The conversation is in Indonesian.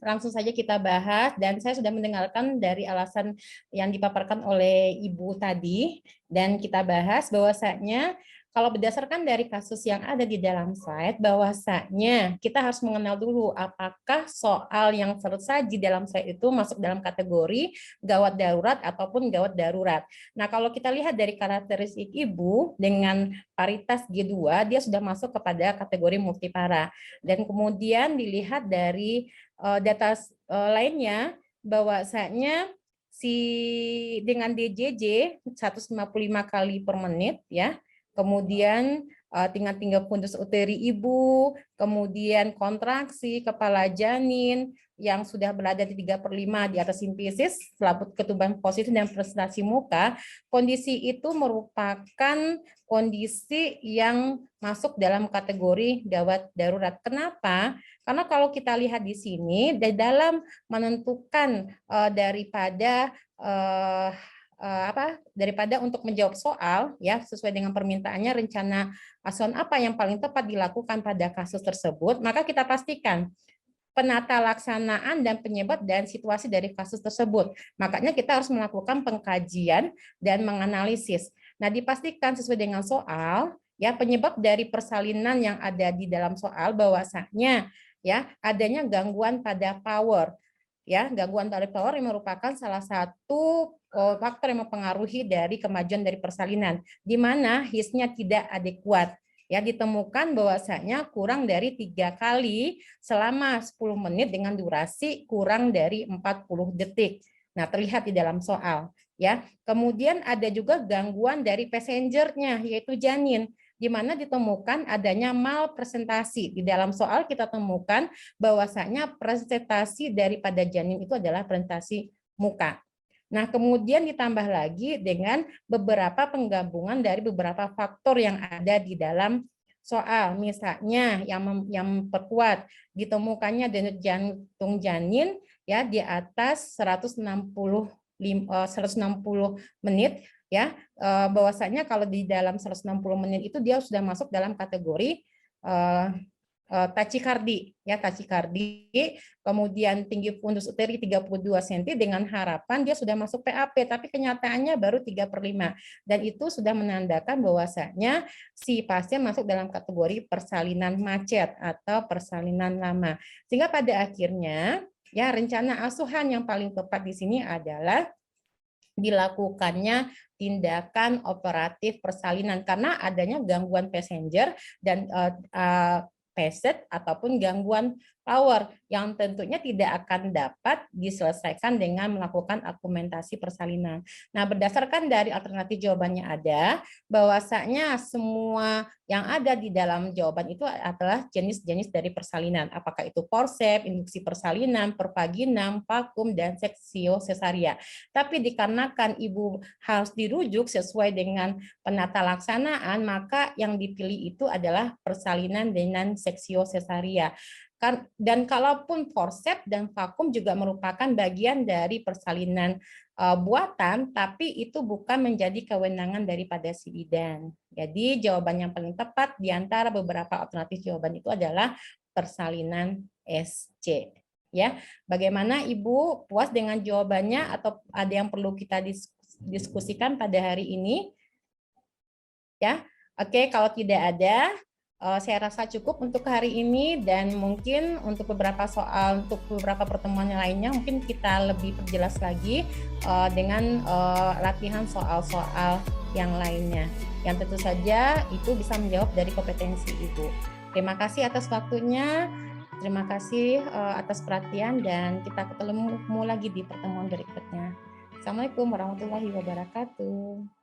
langsung saja kita bahas, dan saya sudah mendengarkan dari alasan yang dipaparkan oleh Ibu tadi, dan kita bahas bahwasanya kalau berdasarkan dari kasus yang ada di dalam slide, bahwasanya kita harus mengenal dulu apakah soal yang tersaji dalam slide itu masuk dalam kategori gawat darurat ataupun gawat darurat. Nah, kalau kita lihat dari karakteristik Ibu dengan paritas G2, dia sudah masuk kepada kategori multipara. Dan kemudian dilihat dari data lainnya, bahwasanya dengan DJJ 155 kali per menit ya. Kemudian tinggal fundus uteri ibu, kemudian kontraksi kepala janin yang sudah berada di 3/5 di atas simfisis, selaput ketuban positif dan prestasi muka, kondisi itu merupakan kondisi yang masuk dalam kategori gawat darurat. Kenapa? Karena kalau kita lihat di sini, di dalam menentukan daripada untuk menjawab soal ya sesuai dengan permintaannya, rencana asuhan apa yang paling tepat dilakukan pada kasus tersebut, maka kita pastikan penata laksanaan dan penyebab dan situasi dari kasus tersebut. Makanya kita harus melakukan pengkajian dan menganalisis. Nah, dipastikan sesuai dengan soal ya penyebab dari persalinan yang ada di dalam soal, bahwasanya ya adanya gangguan pada power. Ya, gangguan pada power yang merupakan salah satu faktor yang mempengaruhi dari kemajuan dari persalinan, di mana HIS-nya tidak adekuat. Ya, ditemukan bahwasanya kurang dari 3 kali selama 10 menit dengan durasi kurang dari 40 detik. Nah, terlihat di dalam soal. Ya, kemudian ada juga gangguan dari passenger-nya, yaitu janin, di mana ditemukan adanya malpresentasi. Di dalam soal kita temukan bahwasanya presentasi daripada janin itu adalah presentasi muka. Nah, kemudian ditambah lagi dengan beberapa penggabungan dari beberapa faktor yang ada di dalam soal. Misalnya yang memperkuat ditemukannya denyut jantung janin ya di atas 160 menit ya, bahwasanya kalau di dalam 160 menit itu dia sudah masuk dalam kategori tachikardi ya, tachikardi, kemudian tinggi fundus uteri 32 cm dengan harapan dia sudah masuk PAP, tapi kenyataannya baru 3/5, dan itu sudah menandakan bahwasanya si pasien masuk dalam kategori persalinan macet atau persalinan lama. Sehingga pada akhirnya ya rencana asuhan yang paling tepat di sini adalah dilakukannya tindakan operatif persalinan karena adanya gangguan passenger dan peset ataupun gangguan power yang tentunya tidak akan dapat diselesaikan dengan melakukan argumentasi persalinan. Nah, berdasarkan dari alternatif jawabannya ada, bahwasanya semua yang ada di dalam jawaban itu adalah jenis-jenis dari persalinan. Apakah itu forceps, induksi persalinan, pervaginam, vakum, dan seksio sesaria. Tapi dikarenakan ibu harus dirujuk sesuai dengan penata laksanaan, maka yang dipilih itu adalah persalinan dengan seksio sesaria. Dan kalaupun forceps dan vakum juga merupakan bagian dari persalinan buatan, tapi itu bukan menjadi kewenangan daripada si bidan. Jadi jawaban yang paling tepat di antara beberapa alternatif jawaban itu adalah persalinan SC. Ya, bagaimana Ibu, puas dengan jawabannya atau ada yang perlu kita diskusikan pada hari ini? Ya, oke, kalau tidak ada, saya rasa cukup untuk hari ini, dan mungkin untuk beberapa soal, untuk beberapa pertemuan yang lainnya mungkin kita lebih perjelas lagi dengan latihan soal-soal yang lainnya. Yang tentu saja itu bisa menjawab dari kompetensi Ibu. Terima kasih atas waktunya, terima kasih atas perhatian, dan kita ketemu lagi di pertemuan berikutnya. Assalamualaikum warahmatullahi wabarakatuh.